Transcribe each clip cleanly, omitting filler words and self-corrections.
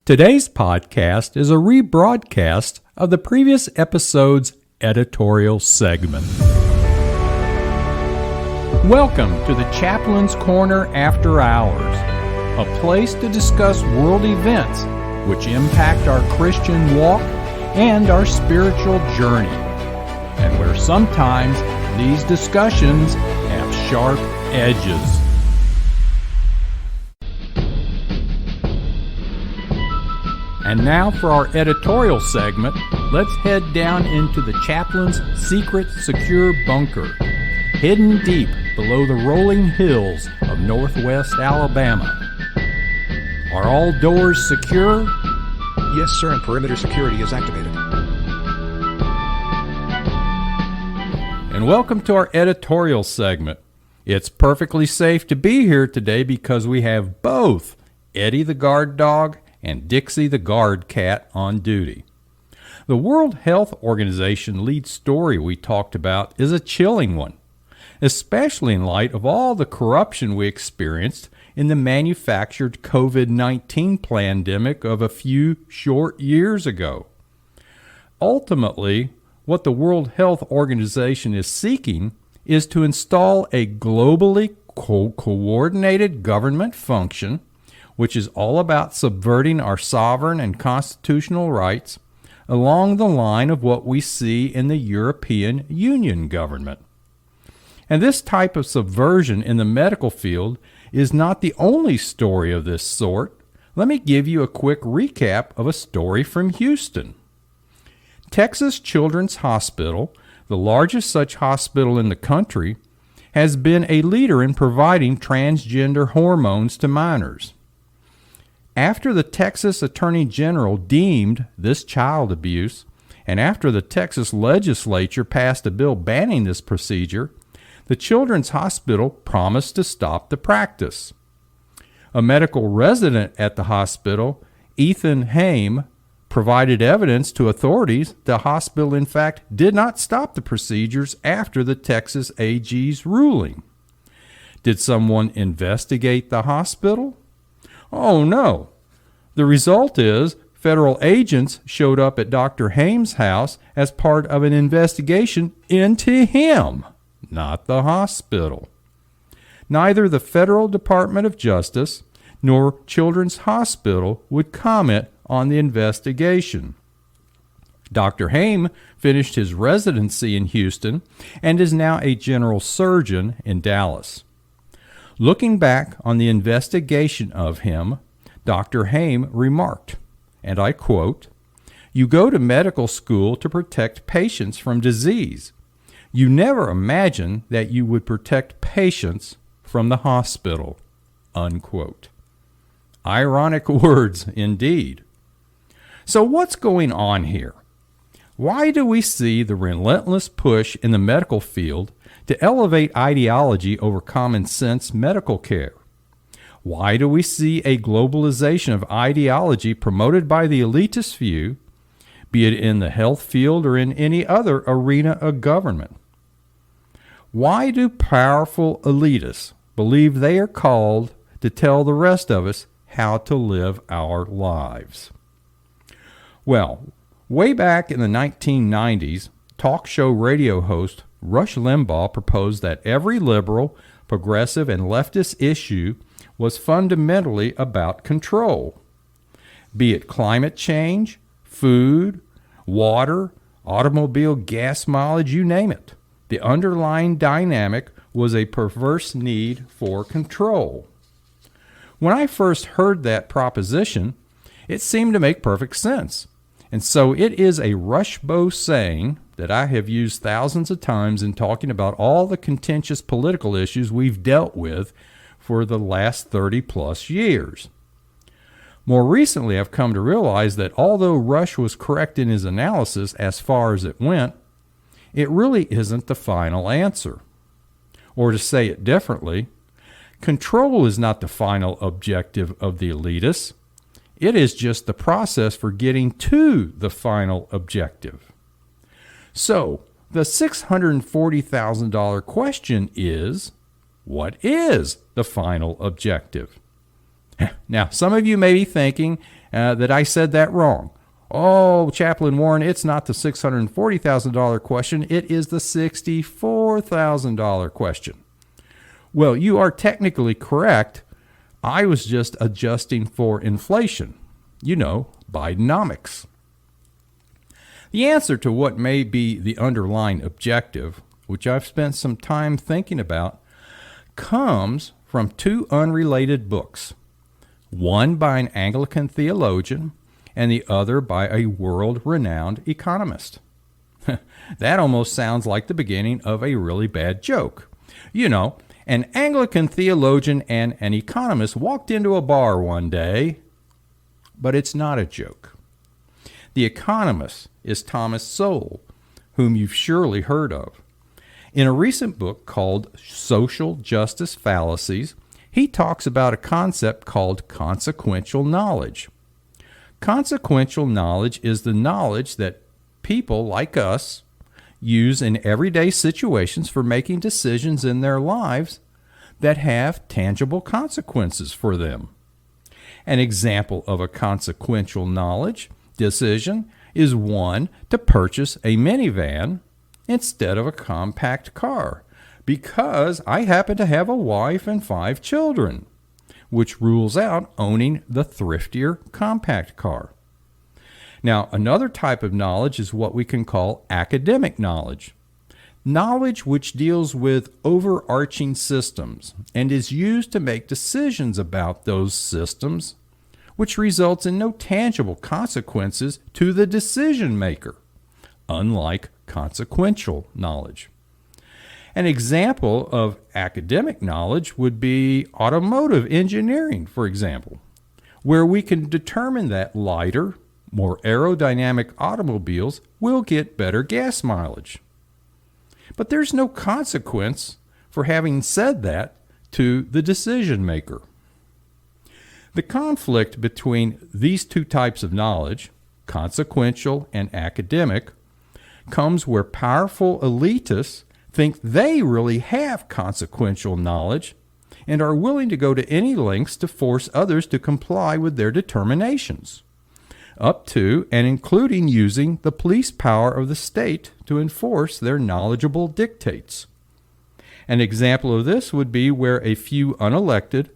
Today's podcast is a rebroadcast of the previous episode's editorial segment. Welcome to the Chaplain's Corner After Hours, a place to discuss world events which impact our Christian walk and our spiritual journey, and where sometimes these discussions have sharp edges. And now for our editorial segment, let's head down into the chaplain's secret secure bunker, hidden deep below the rolling hills of northwest Alabama. Are all doors secure? Yes, sir, and perimeter security is activated. And welcome to our editorial segment. It's perfectly safe to be here today because we have both Eddie the guard dog and Dixie the guard cat on duty. The World Health Organization lead story we talked about is a chilling one, especially in light of all the corruption we experienced in the manufactured COVID-19 pandemic of a few short years ago. Ultimately, what the World Health Organization is seeking is to install a globally coordinated government function which is all about subverting our sovereign and constitutional rights along the line of what we see in the European Union government. And this type of subversion in the medical field is not the only story of this sort. Let me give you a quick recap of a story from Houston. Texas Children's Hospital, the largest such hospital in the country, has been a leader in providing transgender hormones to minors. After the Texas Attorney General deemed this child abuse, and after the Texas legislature passed a bill banning this procedure, the Children's Hospital promised to stop the practice. A medical resident at the hospital, Ephraim, provided evidence to authorities the hospital in fact did not stop the procedures after the Texas AG's ruling. Did someone investigate the hospital? Oh no. The result is federal agents showed up at Dr. Haim's house as part of an investigation into him, not the hospital. Neither the Federal Department of Justice nor Children's Hospital would comment on the investigation. Dr. Haim finished his residency in Houston and is now a general surgeon in Dallas. Looking back on the investigation of him, Dr. Haim remarked, and I quote, "You go to medical school to protect patients from disease. You never imagine that you would protect patients from the hospital," unquote. Ironic words indeed. So what's going on here? Why do we see the relentless push in the medical field to elevate ideology over common sense medical care? Why do we see a globalization of ideology promoted by the elitist few, be it in the health field or in any other arena of government? Why do powerful elitists believe they are called to tell the rest of us how to live our lives? Well, way back in the 1990s, talk show radio host Rush Limbaugh proposed that every liberal, progressive, and leftist issue was fundamentally about control. Be it climate change, food, water, automobile gas mileage, you name it. The underlying dynamic was a perverse need for control. When I first heard that proposition, it seemed to make perfect sense. And so it is a Rushbo saying that I have used thousands of times in talking about all the contentious political issues we've dealt with for the last 30 plus years. More recently, I've come to realize that although Rush was correct in his analysis as far as it went, it really isn't the final answer. Or to say it differently, control is not the final objective of the elitists. It is just the process for getting to the final objective. So, the $640,000 question is, what is the final objective? Now, some of you may be thinking, that I said that wrong. Oh, Chaplain Warren, it's not the $640,000 question. It is the $64,000 question. Well, you are technically correct. I was just adjusting for inflation. You know, Bidenomics. The answer to what may be the underlying objective, which I've spent some time thinking about, comes from two unrelated books, one by an Anglican theologian and the other by a world-renowned economist. That almost sounds like the beginning of a really bad joke. You know, an Anglican theologian and an economist walked into a bar one day, but it's not a joke. The economist is Thomas Sowell, whom you've surely heard of. In a recent book called Social Justice Fallacies, he talks about a concept called consequential knowledge. Consequential knowledge is the knowledge that people like us use in everyday situations for making decisions in their lives that have tangible consequences for them. An example of a consequential knowledge decision is one to purchase a minivan instead of a compact car because I happen to have a wife and 5 children, which rules out owning the thriftier compact car. Now, another type of knowledge is what we can call academic knowledge. Knowledge which deals with overarching systems and is used to make decisions about those systems, which results in no tangible consequences to the decision maker, unlike consequential knowledge. An example of academic knowledge would be automotive engineering, for example, where we can determine that lighter, more aerodynamic automobiles will get better gas mileage. But there's no consequence for having said that to the decision maker. The conflict between these two types of knowledge, consequential and academic, comes where powerful elitists think they really have consequential knowledge and are willing to go to any lengths to force others to comply with their determinations, up to and including using the police power of the state to enforce their knowledgeable dictates. An example of this would be where a few unelected,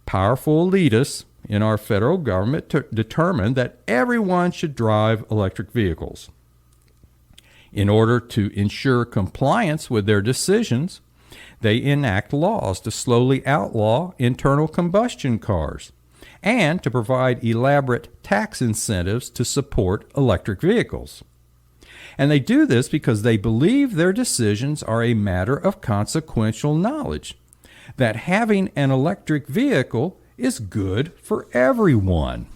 powerful elitists in our federal government determine that everyone should drive electric vehicles. In order to ensure compliance with their decisions, they enact laws to slowly outlaw internal combustion cars and to provide elaborate tax incentives to support electric vehicles. And they do this because they believe their decisions are a matter of consequential knowledge, that having an electric vehicle is good for everyone.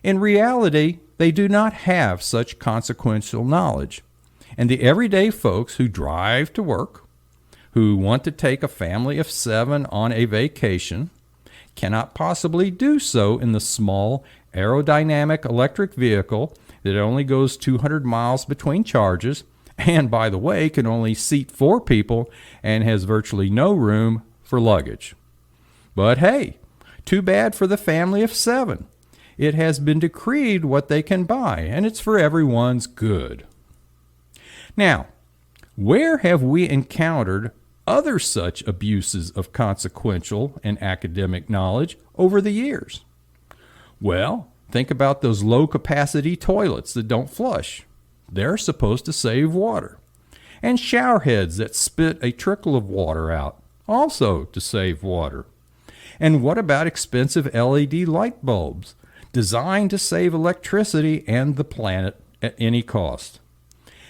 In reality, they do not have such consequential knowledge, and the everyday folks who drive to work, who want to take a family of 7 on a vacation, cannot possibly do so in the small aerodynamic electric vehicle that only goes 200 miles between charges, and by the way, can only seat 4 people and has virtually no room for luggage. But hey, too bad for the family of 7. It has been decreed what they can buy, and it's for everyone's good. Now, where have we encountered other such abuses of consequential and academic knowledge over the years? Well, think about those low-capacity toilets that don't flush. They're supposed to save water. And shower heads that spit a trickle of water out, also to save water. And what about expensive LED light bulbs, designed to save electricity and the planet at any cost?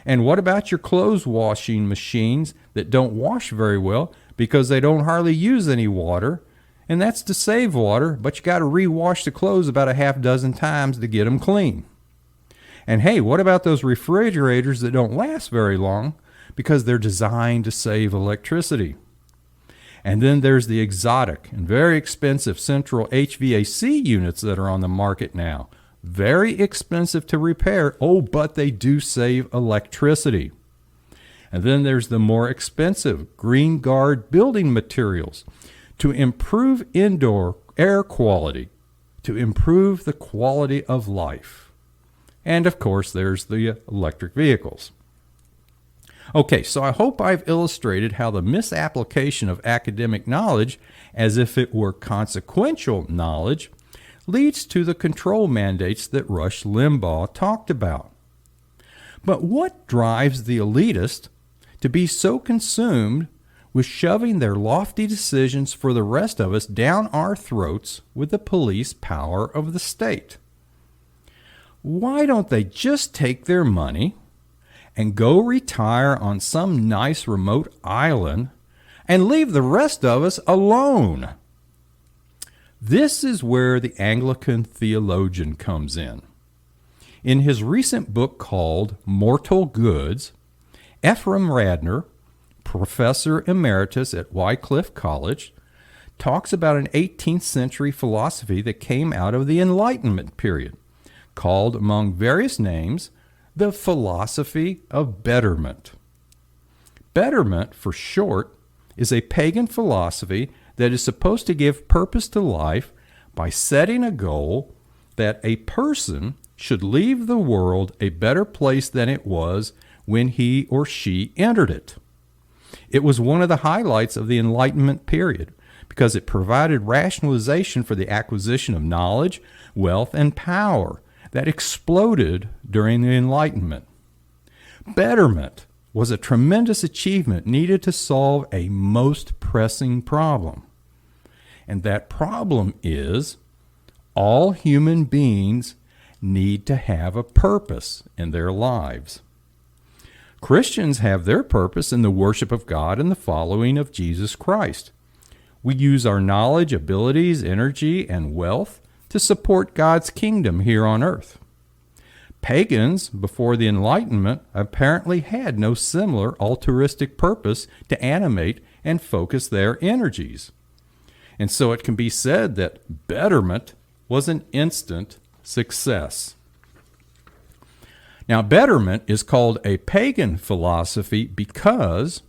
And what about your clothes washing machines that don't wash very well because they don't hardly use any water? And that's to save water, but you got to rewash the clothes about a half dozen times to get them clean. And hey, what about those refrigerators that don't last very long because they're designed to save electricity? And then there's the exotic and very expensive central HVAC units that are on the market now. Very expensive to repair, but they do save electricity. And then there's the more expensive Green Guard building materials to improve indoor air quality, to improve the quality of life. And of course, there's the electric vehicles. Okay, so I hope I've illustrated how the misapplication of academic knowledge as if it were consequential knowledge leads to the control mandates that Rush Limbaugh talked about. But what drives the elitist to be so consumed with shoving their lofty decisions for the rest of us down our throats with the police power of the state? Why don't they just take their money and go retire on some nice remote island and leave the rest of us alone? This is where the Anglican theologian comes in. In his recent book called Mortal Goods, Ephraim Radner, professor emeritus at Wycliffe College, talks about an 18th century philosophy that came out of the Enlightenment period, called among various names the philosophy of betterment. Betterment, for short, is a pagan philosophy that is supposed to give purpose to life by setting a goal that a person should leave the world a better place than it was when he or she entered it. It was one of the highlights of the Enlightenment period because it provided rationalization for the acquisition of knowledge, wealth, and power that exploded during the Enlightenment. Betterment was a tremendous achievement needed to solve a most pressing problem. And that problem is all human beings need to have a purpose in their lives. Christians have their purpose in the worship of God and the following of Jesus Christ. We use our knowledge, abilities, energy, and wealth to support God's kingdom here on earth. Pagans, before the Enlightenment, apparently had no similar altruistic purpose to animate and focus their energies. And so it can be said that betterment was an instant success. Now, betterment is called a pagan philosophy because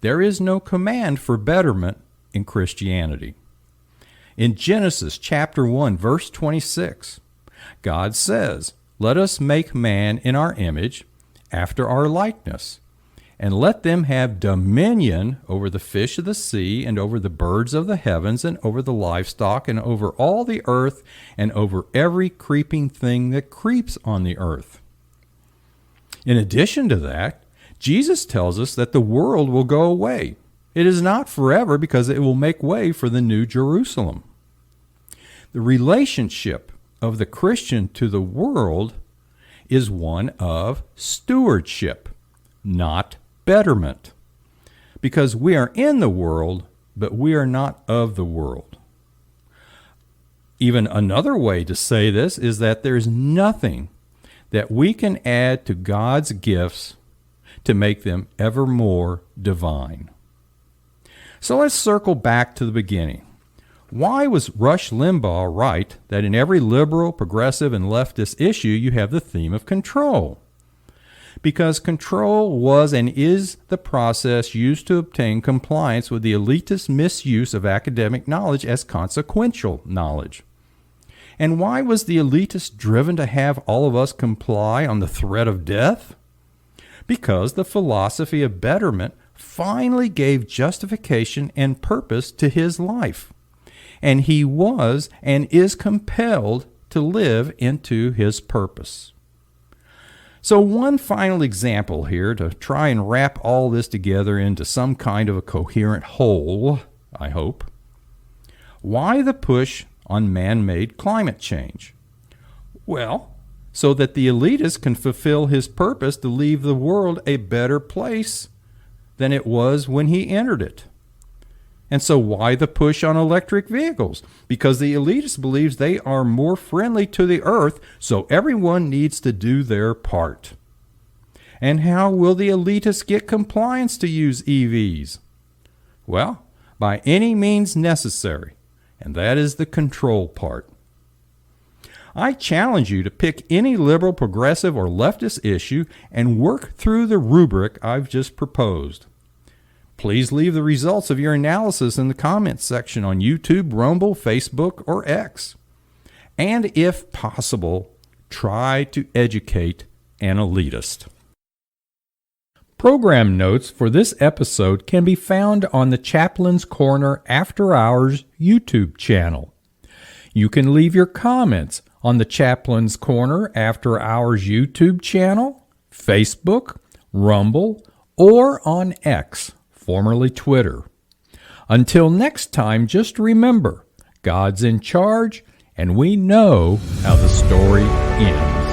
there is no command for betterment in Christianity. In Genesis chapter 1, verse 26, God says, "Let us make man in our image, after our likeness, and let them have dominion over the fish of the sea, and over the birds of the heavens, and over the livestock, and over all the earth, and over every creeping thing that creeps on the earth." In addition to that, Jesus tells us that the world will go away. It is not forever because it will make way for the new Jerusalem. The relationship of the Christian to the world is one of stewardship, not betterment. Because we are in the world, but we are not of the world. Even another way to say this is that there's nothing that we can add to God's gifts to make them ever more divine. So let's circle back to the beginning. Why was Rush Limbaugh right that in every liberal, progressive, and leftist issue you have the theme of control? Because control was and is the process used to obtain compliance with the elitist misuse of academic knowledge as consequential knowledge. And why was the elitist driven to have all of us comply on the threat of death? Because the philosophy of betterment finally gave justification and purpose to his life, and he was and is compelled to live into his purpose. So one final example here to try and wrap all this together into some kind of a coherent whole, I hope. Why the push on man-made climate change? Well, so that the elitist can fulfill his purpose to leave the world a better place than it was when he entered it. And so why the push on electric vehicles? Because the elitist believes they are more friendly to the earth, so everyone needs to do their part. And how will the elitists get compliance to use EVs? Well, by any means necessary. And that is the control part. I challenge you to pick any liberal, progressive, or leftist issue and work through the rubric I've just proposed. Please leave the results of your analysis in the comments section on YouTube, Rumble, Facebook, or X. and if possible, try to educate an elitist. Program notes for this episode can be found on the Chaplain's Corner After Hours YouTube channel. You can leave your comments on the Chaplain's Corner After Hours YouTube channel, Facebook, Rumble, or on X, formerly Twitter. Until next time, just remember, God's in charge, and we know how the story ends.